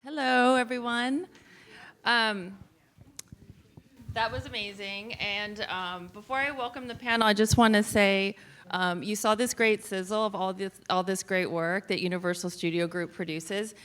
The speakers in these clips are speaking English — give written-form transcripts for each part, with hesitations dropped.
Hello, everyone. That was amazing. And before I welcome the panel, I just want to say you saw this great sizzle of all this great work that Universal Studio Group produces.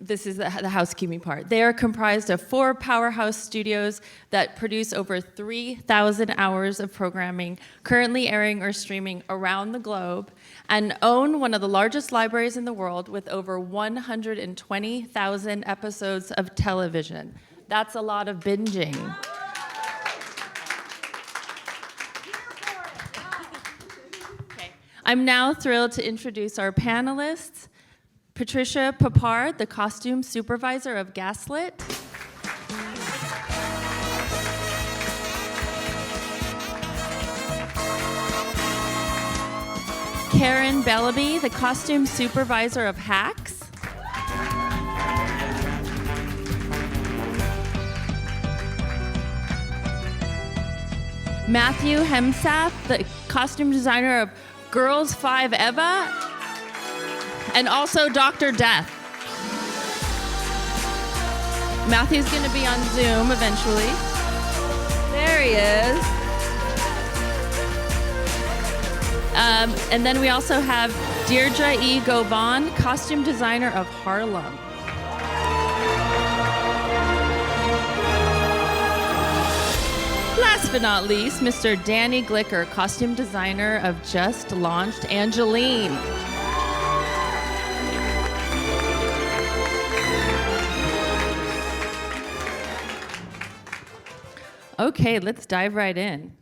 This is the housekeeping part. They are comprised of 4 powerhouse studios that produce over 3,000 hours of programming, currently airing or streaming around the globe, and own one of the largest libraries in the world with over 120,000 episodes of television. That's a lot of binging. Okay. I'm now thrilled to introduce our panelists. Patricia Papard, the costume supervisor of Gaslit. Karen Bellaby, the costume supervisor of Hacks. Matthew Hemsath, the costume designer of Girls5Eva, and also Dr. Death. Matthew's going to be on Zoom eventually. There he is. And then we also have Deirdre E. Govan, costume designer of Harlem. Last but not least, Mr. Danny Glicker, costume designer of just launched Angeline. Okay, let's dive right in.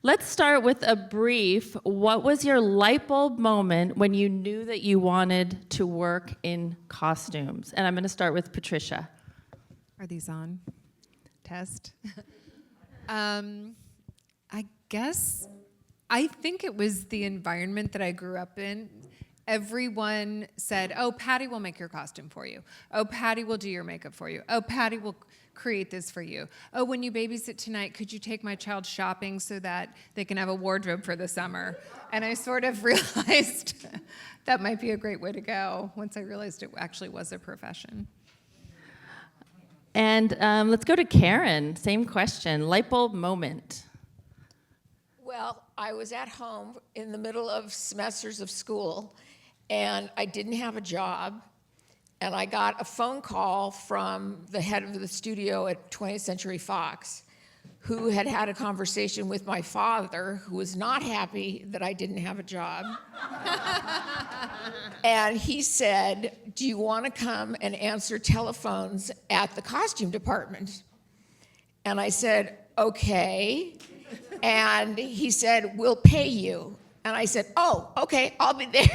Let's start with a brief, what was your light bulb moment when you knew that you wanted to work in costumes? And I'm going to start with Patricia. Are these on? Test. I think it was the environment that I grew up in. Everyone said, oh, Patty will make your costume for you. Oh, Patty will do your makeup for you. Oh, Patty will create this for you. Oh, when you babysit tonight, could you take my child shopping so that they can have a wardrobe for the summer? And I sort of realized that might be a great way to go once I realized it actually was a profession. And let's go to Karen. Same question, light bulb moment. Well, I was at home in the middle of semesters of school, and I didn't have a job. And I got a phone call from the head of the studio at 20th Century Fox, who had had a conversation with my father, who was not happy that I didn't have a job. And he said, do you want to come and answer telephones at the costume department? And I said, okay. And he said, we'll pay you. And I said, oh, okay, I'll be there.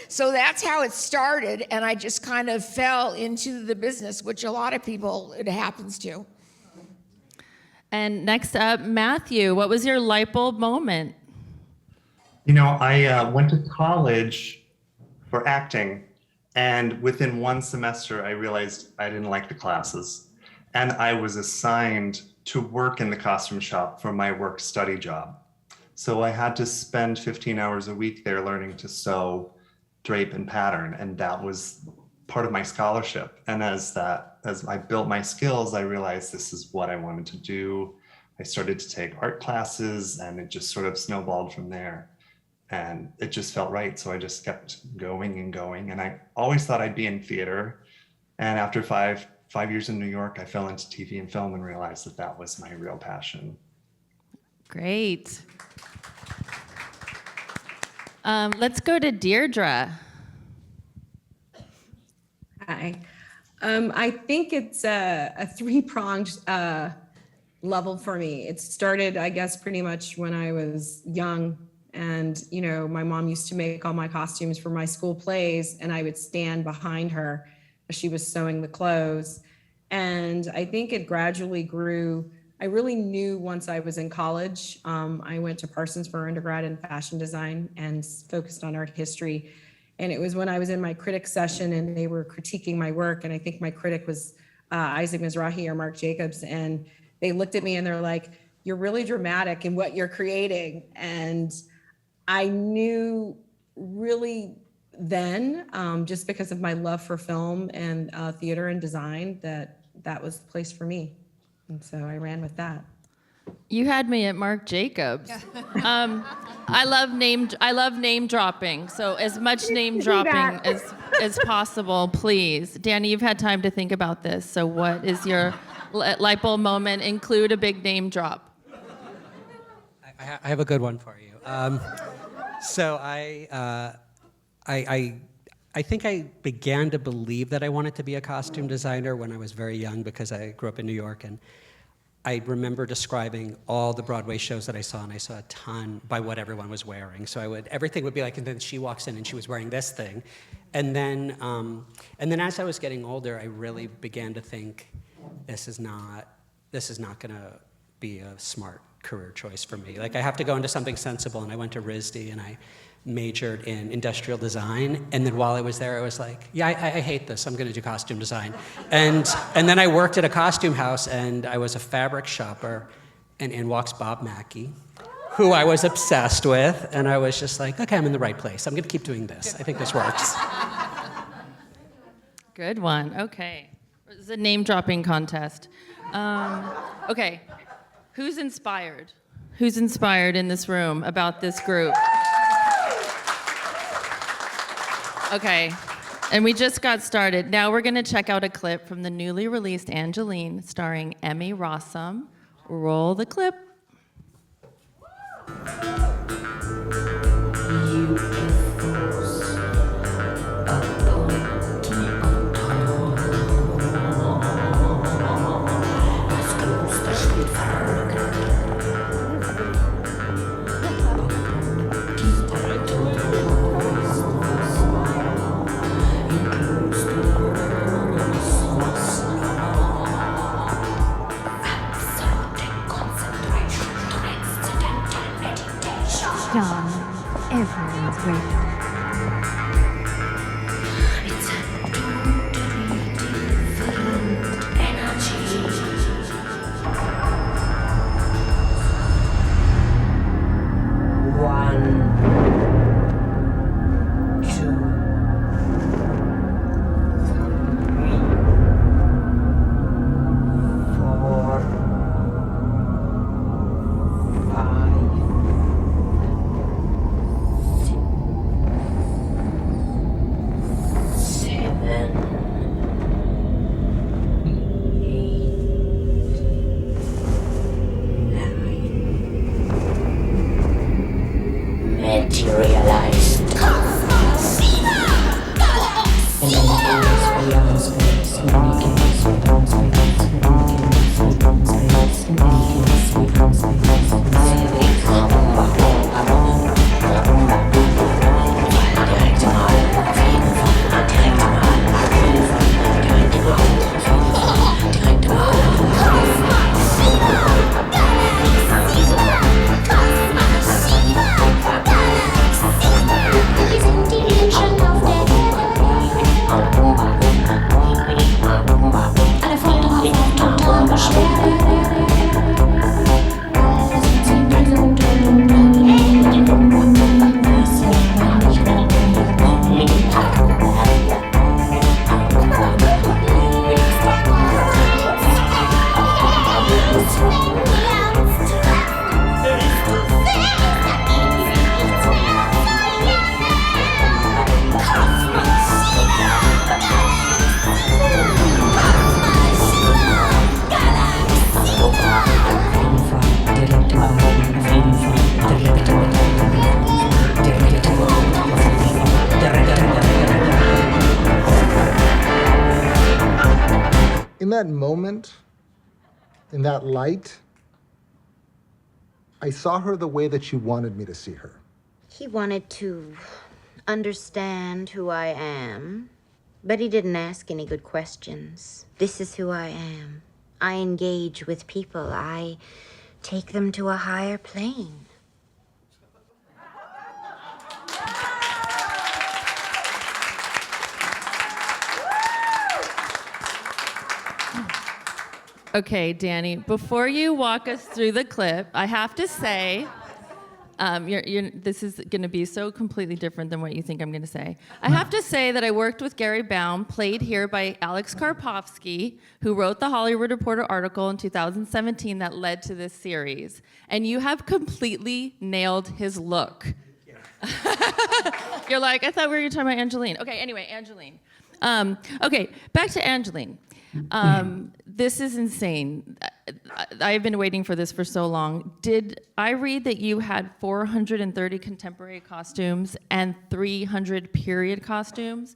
So that's how it started, and I just kind of fell into the business, which a lot of people, it happens to. And next up, Matthew, what was your light bulb moment? You know, I went to college for acting, and within one semester, I realized I didn't like the classes, and I was assigned to work in the costume shop for my work-study job. So I had to spend 15 hours a week there learning to sew, drape, and pattern, and that was part of my scholarship. And as I built my skills, I realized this is what I wanted to do. I started to take art classes, and it just sort of snowballed from there. And it just felt right, so I just kept going and going. And I always thought I'd be in theater. And after five years in New York, I fell into TV and film and realized that that was my real passion. Great. Let's go to Deirdre. Hi. I think it's a three-pronged level for me. It started, I guess, pretty much when I was young. And, you know, my mom used to make all my costumes for my school plays, and I would stand behind her as she was sewing the clothes. And I think it gradually grew. I really knew once I was in college, I went to Parsons for undergrad in fashion design and focused on art history. And it was when I was in my critic session and they were critiquing my work. And I think my critic was Isaac Mizrahi or Mark Jacobs. And they looked at me and they're like, you're really dramatic in what you're creating. And I knew really then, just because of my love for film and theater and design, that was the place for me. And so I ran with that. You had me at Marc Jacobs. I love name dropping. So as much name dropping as possible, please. Danny, you've had time to think about this. So what is your light bulb moment? Include a big name drop. I have a good one for you. So I think I began to believe that I wanted to be a costume designer when I was very young because I grew up in New York, and I remember describing all the Broadway shows that I saw, and I saw a ton by what everyone was wearing. So everything would be like, and then she walks in and she was wearing this thing. And then as I was getting older, I really began to think, this is not gonna be a smart career choice for me. Like, I have to go into something sensible, and I went to RISD and I majored in industrial design, and then while I was there, I was like, yeah, I hate this, I'm gonna do costume design. And then I worked at a costume house, and I was a fabric shopper, and in walks Bob Mackie, who I was obsessed with, and I was just like, okay, I'm in the right place, I'm gonna keep doing this, I think this works. Good one. Okay. It's a name dropping contest. Okay. Who's inspired? Who's inspired in this room about this group? Okay. And we just got started. Now we're going to check out a clip from the newly released Angeline starring Emmy Rossum. Roll the clip. Darling, everyone's ready. It's a totally different energy. One, two, three, four, five. Materialized. In that moment, in that light, I saw her the way that she wanted me to see her. He wanted to understand who I am, but he didn't ask any good questions. This is who I am. I engage with people. I take them to a higher plane. Okay, Danny, before you walk us through the clip, I have to say, This is going to be so completely different than what you think I'm going to say. I have to say that I worked with Gary Baum, played here by Alex Karpovsky, who wrote the Hollywood Reporter article in 2017 that led to this series. And you have completely nailed his look. You're like, I thought we were talking about Angeline. Okay, anyway, Angeline. Okay, back to Angeline. This is insane. I've been waiting for this for so long. Did I read that you had 430 contemporary costumes and 300 period costumes?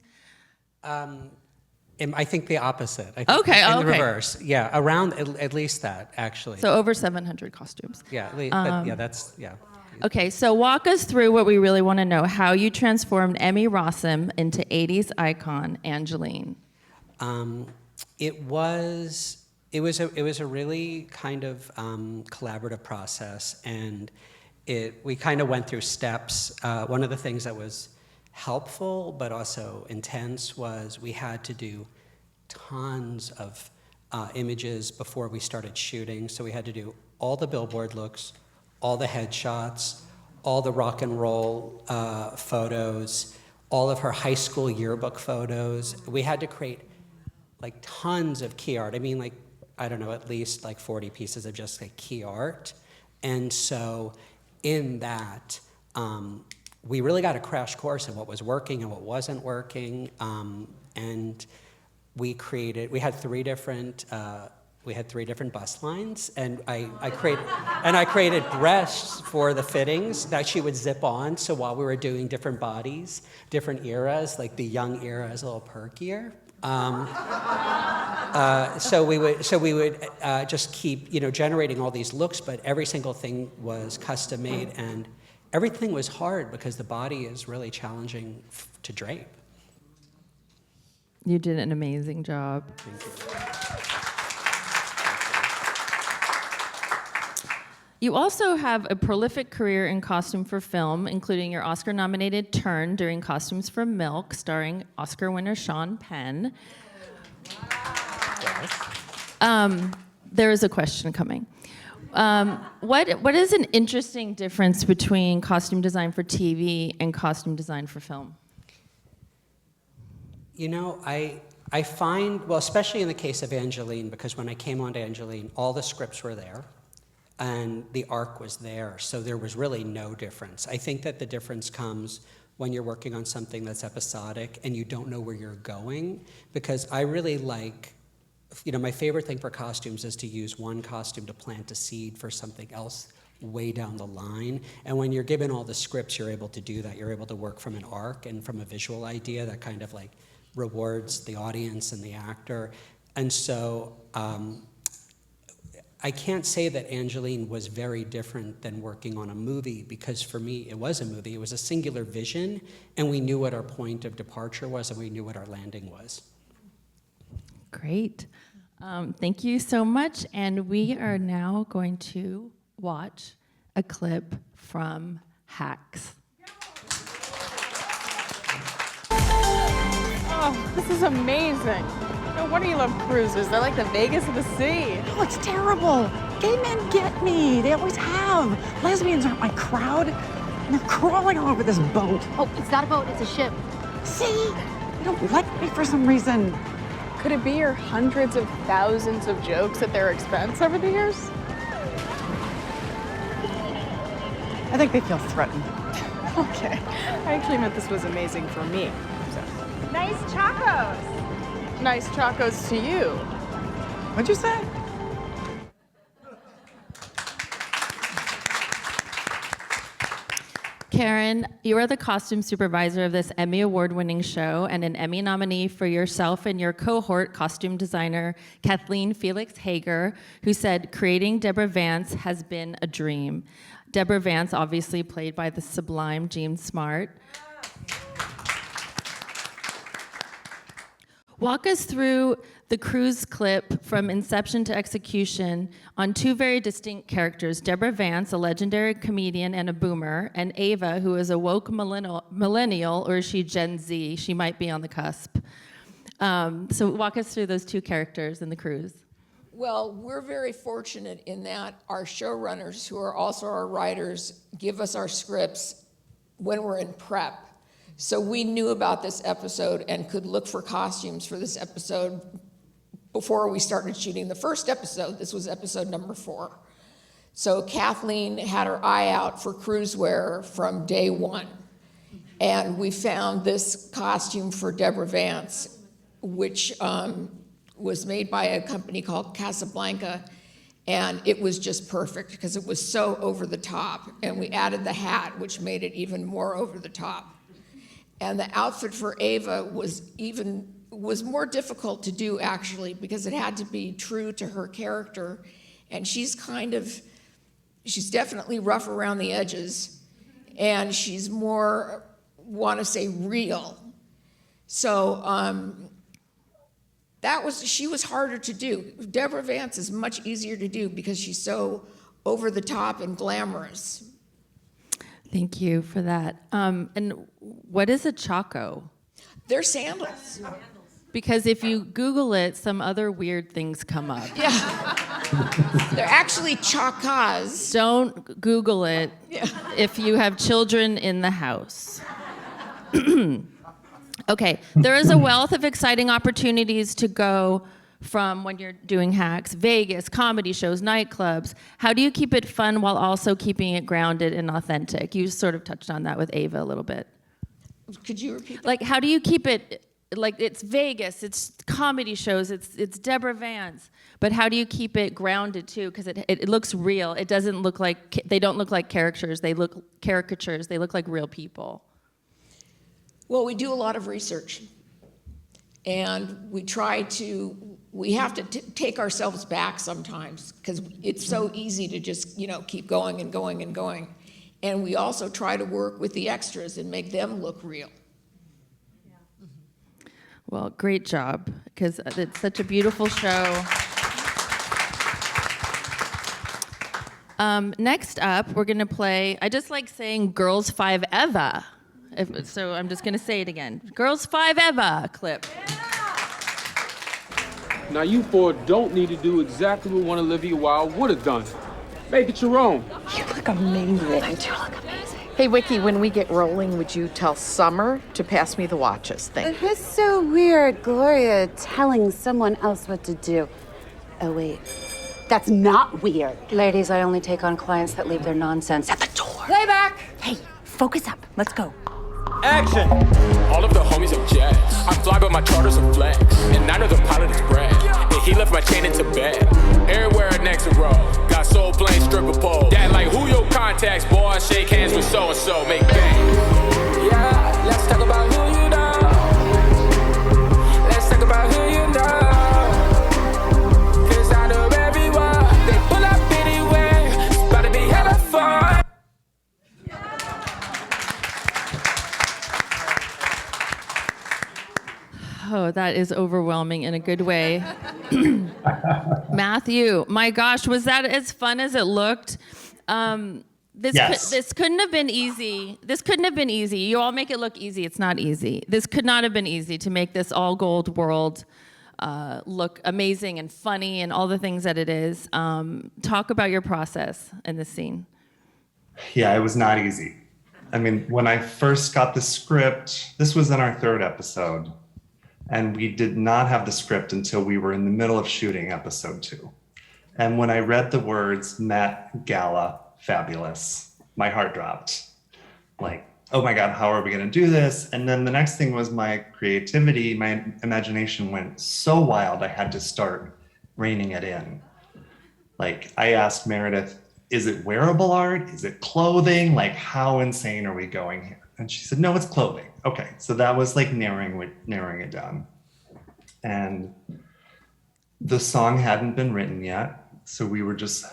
I think the opposite. I think Okay, in the okay. reverse. Yeah, around at least that, actually. So over 700 costumes. Yeah, but yeah, that's, yeah. Okay, so walk us through what we really want to know, how you transformed Emmy Rossum into 80s icon Angeline. It was a really kind of collaborative process, and we kind of went through steps. One of the things that was helpful but also intense was we had to do tons of images before we started shooting. So we had to do all the billboard looks, all the headshots, all the rock and roll photos, all of her high school yearbook photos. We had to create like tons of key art. I mean, like, I don't know, at least like 40 pieces of just like key art. And so in that, we really got a crash course in what was working and what wasn't working. And we had three different bus lines, and I created breasts for the fittings that she would zip on. So while we were doing different bodies, different eras, like the young era is a little perkier. So we would just keep, generating all these looks, but every single thing was custom made, and everything was hard because the body is really challenging to drape. You did an amazing job. Thank you. You also have a prolific career in costume for film, including your Oscar-nominated turn doing costumes for Milk, starring Oscar winner Sean Penn. There is a question coming. What is an interesting difference between costume design for TV and costume design for film? I find, well, especially in the case of Angelyne, because when I came onto Angelyne, all the scripts were there, and the arc was there, so there was really no difference. I think that the difference comes when you're working on something that's episodic and you don't know where you're going, because I really like, my favorite thing for costumes is to use one costume to plant a seed for something else way down the line. And when you're given all the scripts, you're able to do that. You're able to work from an arc and from a visual idea that kind of like rewards the audience and the actor. And so I can't say that Angelyne was very different than working on a movie, because for me, it was a movie. It was a singular vision, and we knew what our point of departure was, and we knew what our landing was. Great. Thank you so much. And we are now going to watch a clip from Hacks. Oh, this is amazing. No wonder you love cruises. They're like the Vegas of the sea. Oh, it's terrible. Gay men get me. They always have. Lesbians aren't my crowd. And they're crawling all over this boat. Oh, it's not a boat, it's a ship. See? They don't like me for some reason. Could it be your hundreds of thousands of jokes at their expense over the years? I think they feel threatened. Okay. I actually meant this was amazing for me. So. Nice chacos. Nice chacos to you. What'd you say? Karen, you are the costume supervisor of this Emmy Award-winning show and an Emmy nominee for yourself and your cohort, costume designer Kathleen Felix Hager, who said, "Creating Deborah Vance has been a dream." Deborah Vance, obviously played by the sublime Jean Smart. Walk us through the cruise clip from inception to execution on two very distinct characters, Deborah Vance, a legendary comedian and a boomer, and Ava, who is a woke millennial, or is she Gen Z? She might be on the cusp. So walk us through those two characters in the cruise. Well, we're very fortunate in that our showrunners, who are also our writers, give us our scripts when we're in prep. So we knew about this episode and could look for costumes for this episode before we started shooting the first episode. This was episode number 4. So Kathleen had her eye out for cruise wear from day one. And we found this costume for Deborah Vance, which was made by a company called Casablanca. And it was just perfect because it was so over the top. And we added the hat, which made it even more over the top. And the outfit for Ava was more difficult to do, actually, because it had to be true to her character. And she's definitely rough around the edges, and she's more, want to say, real. So she was harder to do. Deborah Vance is much easier to do because she's so over the top and glamorous. Thank you for that. And what is a chaco? They're sandals. Because if you Google it, some other weird things come up. Yeah. They're actually chacas. Don't Google it if you have children in the house. Okay, there is a wealth of exciting opportunities to go from when you're doing hacks, Vegas, comedy shows, nightclubs. How do you keep it fun while also keeping it grounded and authentic? You sort of touched on that with Ava a little bit. Could you repeat that? Like, how do you keep it, like, it's Vegas, it's comedy shows, it's Deborah Vance, but how do you keep it grounded too? Because it looks real. It doesn't look like, they don't look like caricatures, they look like real people. Well, we do a lot of research, and we have to take ourselves back sometimes, because it's so easy to just, keep going and going and going. And we also try to work with the extras and make them look real. Well, great job, because it's such a beautiful show. Next up, we're gonna play, I just like saying Girls5Eva. So I'm just gonna say it again. Girls5Eva clip. Now you four don't need to do exactly what one Olivia Wilde would have done. Make it your own. You look amazing. I do look amazing. Hey, Wiki, when we get rolling, would you tell Summer to pass me the watches? Thank you. It's so weird, Gloria telling someone else what to do. Oh, wait. That's not weird. Ladies, I only take on clients that leave their nonsense at the door. Playback! Hey, focus up. Let's go. Action! All of the homies are jazz. I fly, but my charters are flags. And none of the pilot is Brad. And he left my chain in Tibet. Everywhere next row. Got soul plane stripper pole. That like who your contacts, boy. Shake hands with so and so. Make bang. Yeah, let's talk about who you know. Let's talk about who you know. Cause I know everyone. They pull up anywhere. It's about to be hella fun. Oh, that is overwhelming in a good way. Matthew, my gosh, was that as fun as it looked? Yes. This couldn't have been easy. This couldn't have been easy. You all make it look easy. It's not easy. This could not have been easy to make this all gold world look amazing and funny and all the things that it is. Talk about your process in this scene. Yeah, it was not easy. I mean, when I first got the script, this was in our 3rd episode. And we did not have the script until we were in the middle of shooting episode 2. And when I read the words Met Gala Fabulous, my heart dropped. Like, oh my God, how are we gonna do this? And then the next thing was my creativity, my imagination went so wild, I had to start reining it in. Like, I asked Meredith, is it wearable art? Is it clothing? Like, how insane are we going here? And she said, no, it's clothing. Okay, so that was like narrowing it down. And the song hadn't been written yet, so we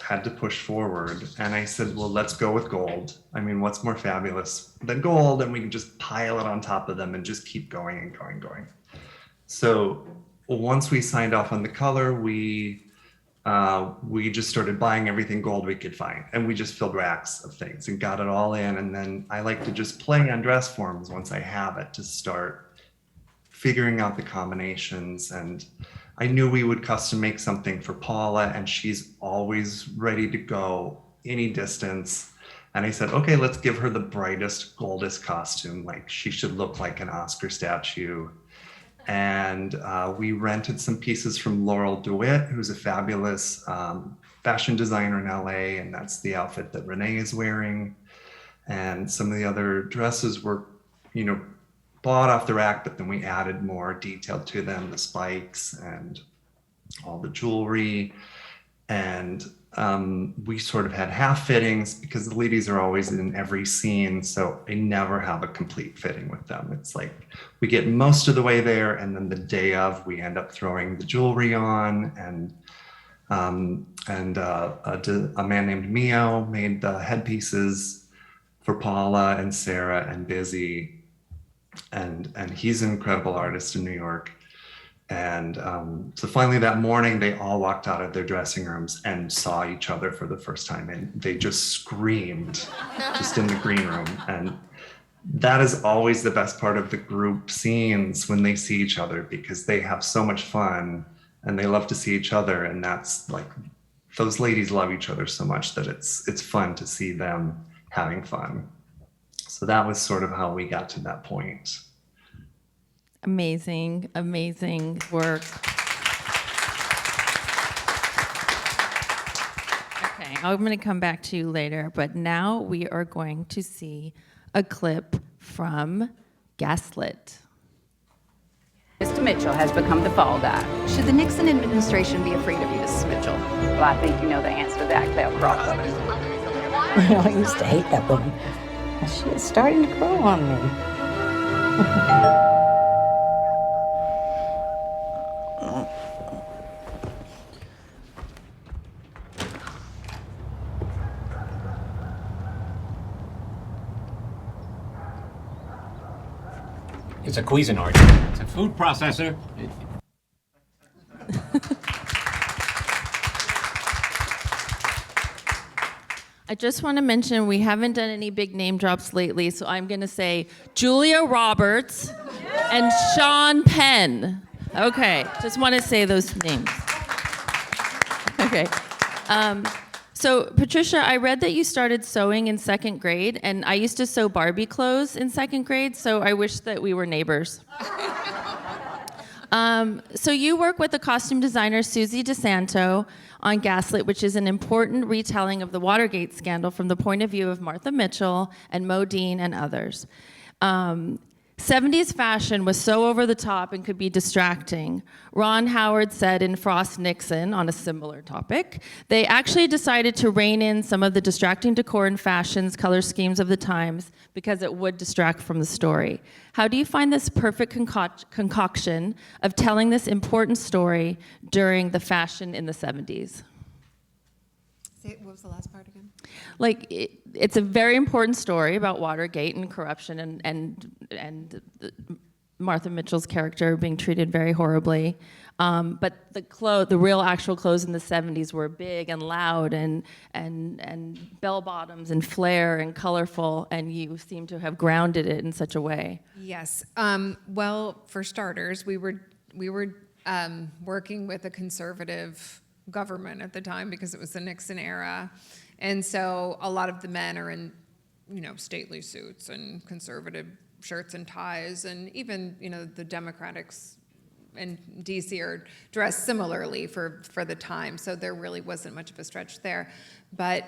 had to push forward. And I said, well, let's go with gold. I mean, what's more fabulous than gold? And we can just pile it on top of them and just keep going and going and going. So once we signed off on the color, we just started buying everything gold we could find, and we just filled racks of things and got it all in. And then I like to just play on dress forms once I have it to start figuring out the combinations. And I knew we would custom make something for Paula, and she's always ready to go any distance. And I said, okay, let's give her the brightest, goldest costume. Like, she should look like an Oscar statue. And we rented some pieces from Laurel DeWitt, who's a fabulous fashion designer in LA, and that's the outfit that Renee is wearing. And some of the other dresses were, you know, bought off the rack, but then we added more detail to them, the spikes and all the jewelry. And we sort of had half fittings because the ladies are always in every scene. So I never have a complete fitting with them. It's like we get most of the way there, and then the day of, we end up throwing the jewelry on. And a man named Mio made the headpieces for Paula and Sarah and Busy. And he's an incredible artist in New York. And so finally that morning, they all walked out of their dressing rooms and saw each other for the first time. And they just screamed just in the green room. And that is always the best part of the group scenes, when they see each other, because they have so much fun and they love to see each other. And that's like, those ladies love each other so much that it's fun to see them having fun. So that was sort of how we got to that point. Amazing, amazing work. Okay, I'm going to come back to you later, but now we are going to see a clip from Gaslit. Mr. Mitchell has become the fall guy. Should the Nixon administration be afraid of you, Mrs. Mitchell? Well, I think you know the answer to that, Claire Cross. I used to hate that woman. She is starting to grow on me. It's a Cuisinart. It's a food processor. I just want to mention we haven't done any big name drops lately, so I'm going to say Julia Roberts and Sean Penn. Okay, just want to say those names. Okay. So Patricia, I read that you started sewing in 2nd grade, and I used to sew Barbie clothes in 2nd grade, so I wish that we were neighbors. So you work with the costume designer Susie DeSanto on Gaslit, which is an important retelling of the Watergate scandal from the point of view of Martha Mitchell and Mo Dean and others. 70s fashion was so over the top and could be distracting. Ron Howard said in Frost Nixon on a similar topic, they actually decided to rein in some of the distracting decor and fashions, color schemes of the times because it would distract from the story. How do you find this perfect concoction of telling this important story during the fashion in the 70s? What was the last part again? Like, it's a very important story about Watergate and corruption and Martha Mitchell's character being treated very horribly. But the real actual clothes in the 70s were big and loud and bell bottoms and flare and colorful, and you seem to have grounded it in such a way. Yes. Well, for starters, we were working with a conservative government at the time because it was the Nixon era. And so a lot of the men are in, stately suits and conservative shirts and ties, and even, the Democrats in DC are dressed similarly for the time. So there really wasn't much of a stretch there. But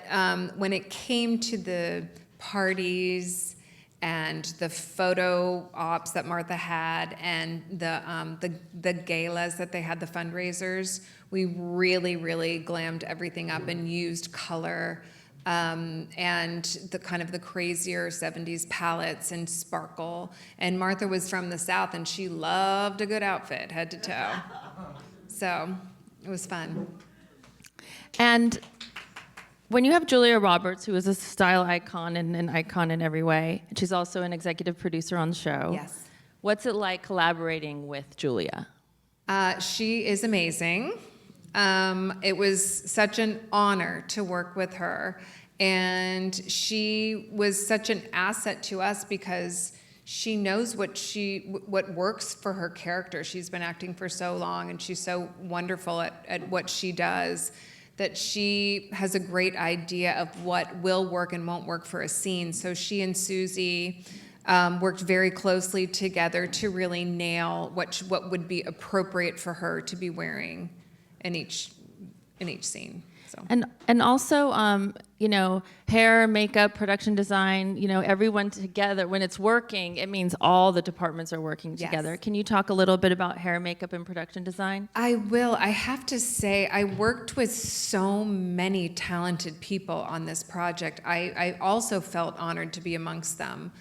when it came to the parties and the photo ops that Martha had and the galas that they had, the fundraisers, we really, really glammed everything up and used color and the kind of the crazier 70s palettes and sparkle. And Martha was from the South, and she loved a good outfit, head to toe. So it was fun. And when you have Julia Roberts, who is a style icon and an icon in every way, and she's also an executive producer on the show. Yes. What's it like collaborating with Julia? She is amazing. It was such an honor to work with her. And she was such an asset to us because she knows what works for her character. She's been acting for so long, and she's so wonderful at what she does, that she has a great idea of what will work and won't work for a scene. So she and Susie worked very closely together to really nail what would be appropriate for her to be wearing in each scene. So. And also, you know, hair, makeup, production design, you know, everyone together, when it's working, it means all the departments are working together. Yes. Can you talk a little bit about hair, makeup, and production design? I will. I have to say, I worked with so many talented people on this project. I also felt honored to be amongst them,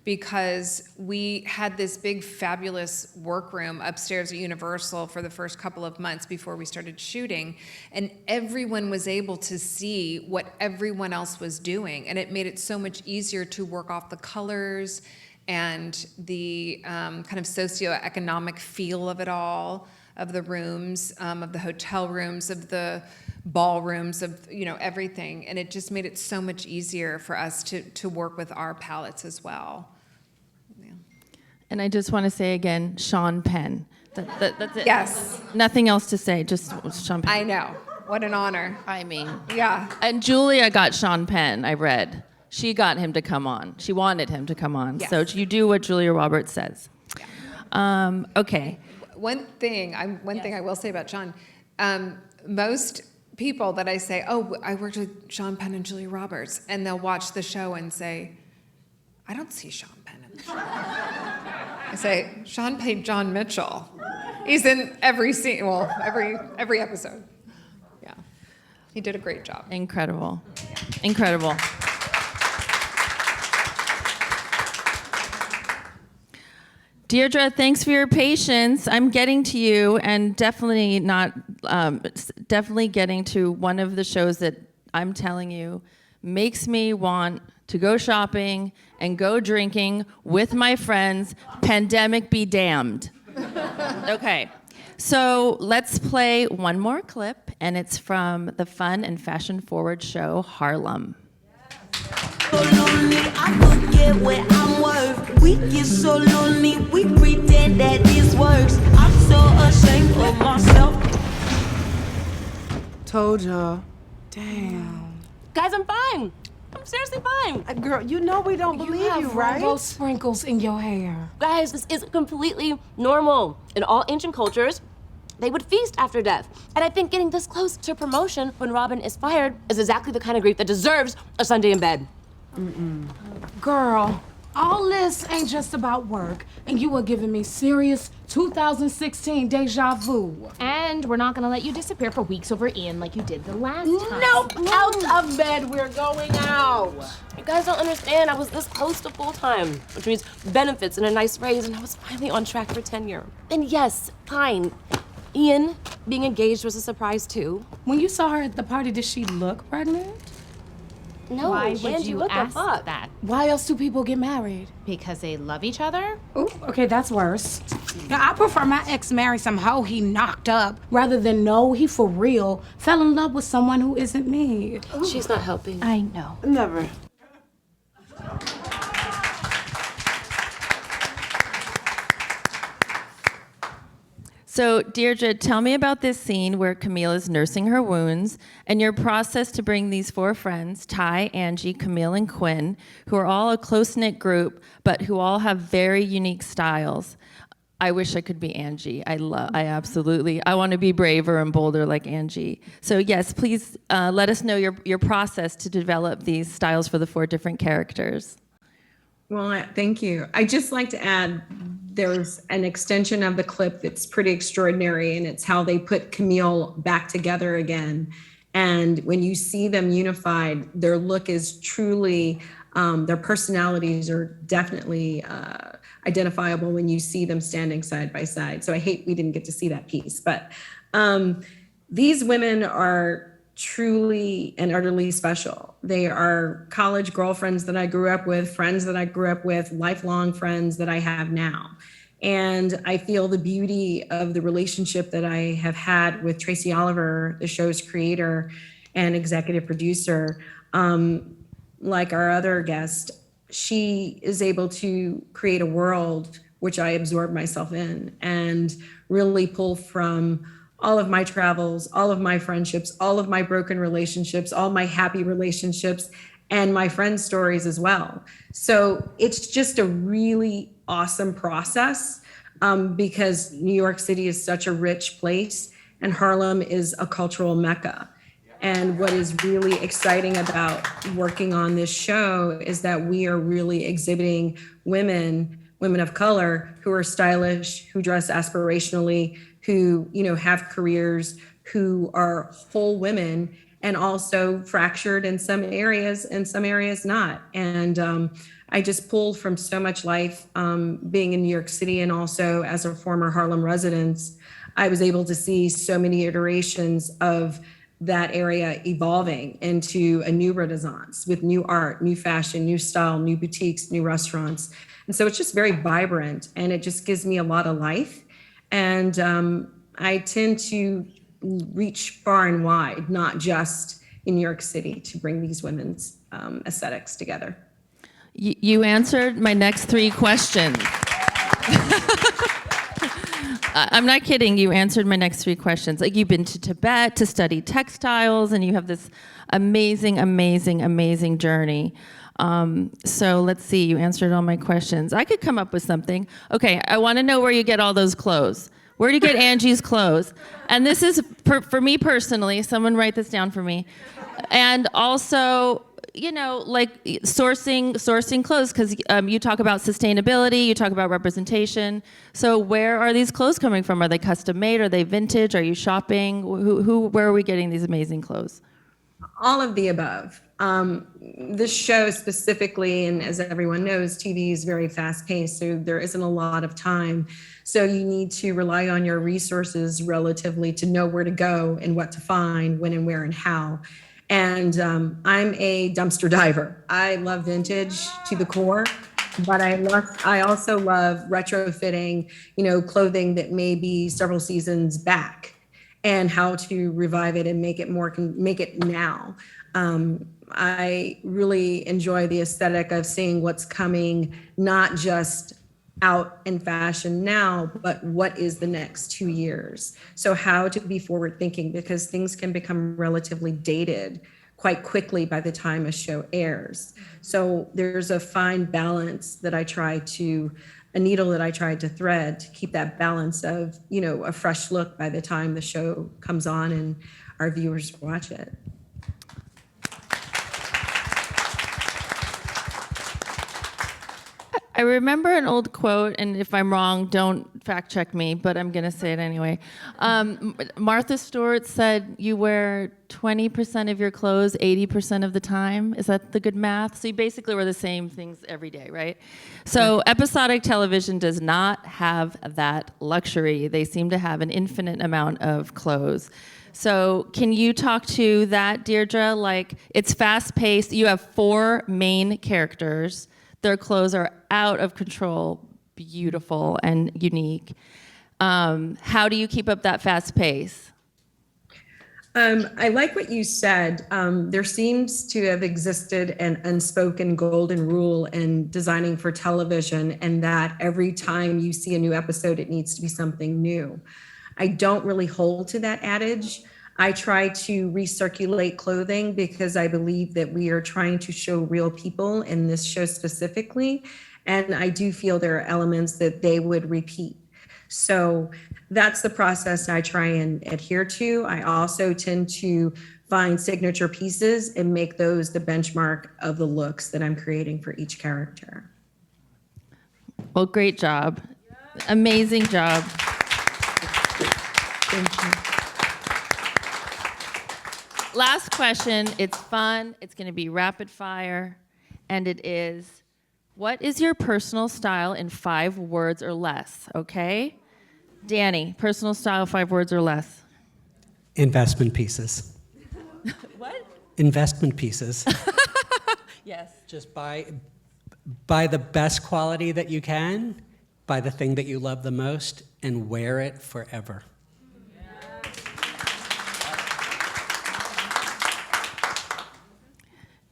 because we had this big, fabulous workroom upstairs at Universal for the first couple of months before we started shooting, and everyone was able to see what everyone else was doing, and it made it so much easier to work off the colors and the kind of socioeconomic feel of it all, of the rooms, of the hotel rooms, of the ballrooms, of, you know, everything. And it just made it so much easier for us to work with our palettes as well. Yeah. And I just want to say again, Sean Penn. That's it. Yes. Nothing else to say, just Sean Penn. I know. What an honor. I mean. Yeah. And Julia got Sean Penn, I read. She got him to come on. She wanted him to come on. Yes. So you do what Julia Roberts says. Yeah. Okay. One thing I will say about Sean, most people that I say, oh, I worked with Sean Penn and Julia Roberts, and they'll watch the show and say, I don't see Sean Penn in the show. I say, Sean played John Mitchell. He's in every scene, well, every episode. Yeah, he did a great job. Incredible. Incredible. Deirdre, thanks for your patience. I'm getting to you, and definitely getting to one of the shows that I'm telling you makes me want to go shopping and go drinking with my friends. Pandemic be damned. Okay, so let's play one more clip, and it's from the fun and fashion-forward show Harlem. So lonely, I forget what I'm worth. We get so lonely, we pretend that this works. I'm so ashamed of myself. Told y'all. Damn. Guys, I'm fine. I'm seriously fine. Girl, you know we don't believe you, right? Rainbow sprinkles in your hair. Guys, this is completely normal. In all ancient cultures, they would feast after death. And I think getting this close to promotion when Robin is fired is exactly the kind of grief that deserves a Sunday in bed. Girl, all this ain't just about work, and you are giving me serious 2016 deja vu. And we're not gonna let you disappear for weeks over Ian like you did the last time. Nope, out of bed, we're going out. You guys don't understand, I was this close to full-time, which means benefits and a nice raise, and I was finally on track for tenure. And yes, fine, Ian being engaged was a surprise too. When you saw her at the party, did she look pregnant? No, Why would Angie, you what the ask fuck? that? Why else do people get married? Because they love each other? Ooh, okay, that's worse. Now, I prefer my ex marry some hoe he knocked up rather than know he for real fell in love with someone who isn't me. She's not helping. I know. Never. So, Deirdre, tell me about this scene where Camille is nursing her wounds and your process to bring these four friends, Ty, Angie, Camille, and Quinn, who are all a close-knit group, but who all have very unique styles. I wish I could be Angie. I want to be braver and bolder like Angie. So yes, please let us know your process to develop these styles for the four different characters. Well, thank you. I'd just like to add, there's an extension of the clip that's pretty extraordinary, and it's how they put Camille back together again. And when you see them unified, their look is truly, their personalities are definitely identifiable when you see them standing side by side. So I hate we didn't get to see that piece, but these women are truly and utterly special. They are college girlfriends that I grew up with, friends that I grew up with, lifelong friends that I have now. And I feel the beauty of the relationship that I have had with Tracy Oliver, the show's creator and executive producer. Like our other guest, she is able to create a world which I absorb myself in and really pull from all of my travels, all of my friendships, all of my broken relationships, all my happy relationships, and my friends' stories as well. So it's just a really awesome process because New York City is such a rich place and Harlem is a cultural mecca. And what is really exciting about working on this show is that we are really exhibiting women of color who are stylish, who dress aspirationally, who, have careers, who are whole women, and also fractured in some areas and some areas not. And I just pulled from so much life being in New York City, and also as a former Harlem resident, I was able to see so many iterations of that area evolving into a new renaissance with new art, new fashion, new style, new boutiques, new restaurants. And so it's just very vibrant, and it just gives me a lot of life. And I tend to reach far and wide, not just in New York City, to bring these women's aesthetics together. You answered my next 3 questions. I'm not kidding. You answered my next 3 questions. Like, you've been to Tibet to study textiles, and you have this amazing, amazing, amazing journey. So let's see. You answered all my questions. I could come up with something. Okay, I want to know where you get all those clothes. Where do you get Angie's clothes? And this is for me personally. Someone write this down for me. And also, like sourcing clothes, because you talk about sustainability, you talk about representation. So where are these clothes coming from? Are they custom made? Are they vintage? Are you shopping? Where are we getting these amazing clothes? All of the above. This show specifically, and as everyone knows, TV is very fast paced, so there isn't a lot of time. So you need to rely on your resources relatively to know where to go and what to find, when and where and how. And I'm a dumpster diver. I love vintage to the core, but I also love retrofitting, clothing that may be several seasons back, and how to revive it and make it now. I really enjoy the aesthetic of seeing what's coming, not just out in fashion now, but what is the next 2 years? So how to be forward thinking, because things can become relatively dated quite quickly by the time a show airs. So there's a fine balance that a needle that I tried to thread to keep that balance of, a fresh look by the time the show comes on and our viewers watch it. I remember an old quote, and if I'm wrong, don't fact check me, but I'm going to say it anyway. Martha Stewart said you wear 20% of your clothes 80% of the time. Is that the good math? So you basically wear the same things every day, right? So episodic television does not have that luxury. They seem to have an infinite amount of clothes. So can you talk to that, Deirdre? Like, it's fast-paced. You have 4 main characters. Their clothes are out of control, beautiful and unique. How do you keep up that fast pace? I like what you said. There seems to have existed an unspoken golden rule in designing for television, and that every time you see a new episode, it needs to be something new. I don't really hold to that adage. I try to recirculate clothing because I believe that we are trying to show real people in this show specifically. And I do feel there are elements that they would repeat. So that's the process I try and adhere to. I also tend to find signature pieces and make those the benchmark of the looks that I'm creating for each character. Well, great job. Amazing job. Thank you. Last question. It's fun. It's going to be rapid fire. And it is, what is your personal style in 5 words or less? Okay? Danny, personal style, 5 words or less. Investment pieces. What? Investment pieces. Yes. Just buy the best quality that you can, buy the thing that you love the most, and wear it forever.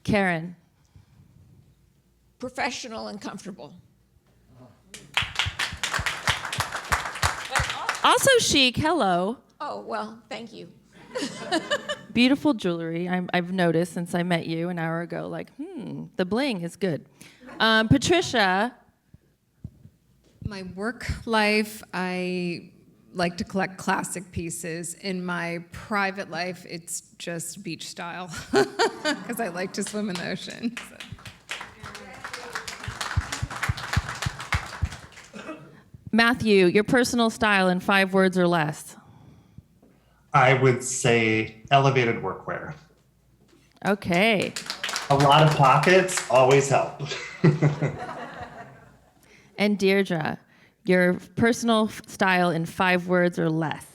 Karen. professional, and comfortable. Also chic, hello. Oh, well, thank you. Beautiful jewelry, I've noticed since I met you an hour ago, like, the bling is good. Patricia. My work life, I like to collect classic pieces. In my private life, it's just beach style, because I like to swim in the ocean. So. Matthew, your personal style in 5 words or less. I would say elevated workwear. Okay. A lot of pockets always help. And Deirdre, your personal style in 5 words or less.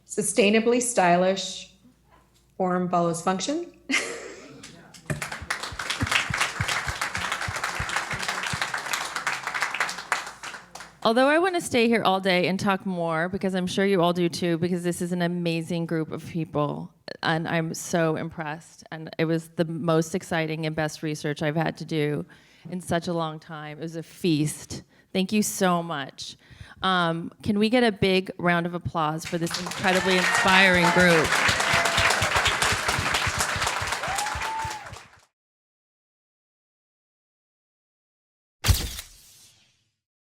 Sustainably stylish, form follows function. Although I want to stay here all day and talk more, because I'm sure you all do too, because this is an amazing group of people, and I'm so impressed. And it was the most exciting and best research I've had to do in such a long time. It was a feast. Thank you so much. Can we get a big round of applause for this incredibly inspiring group?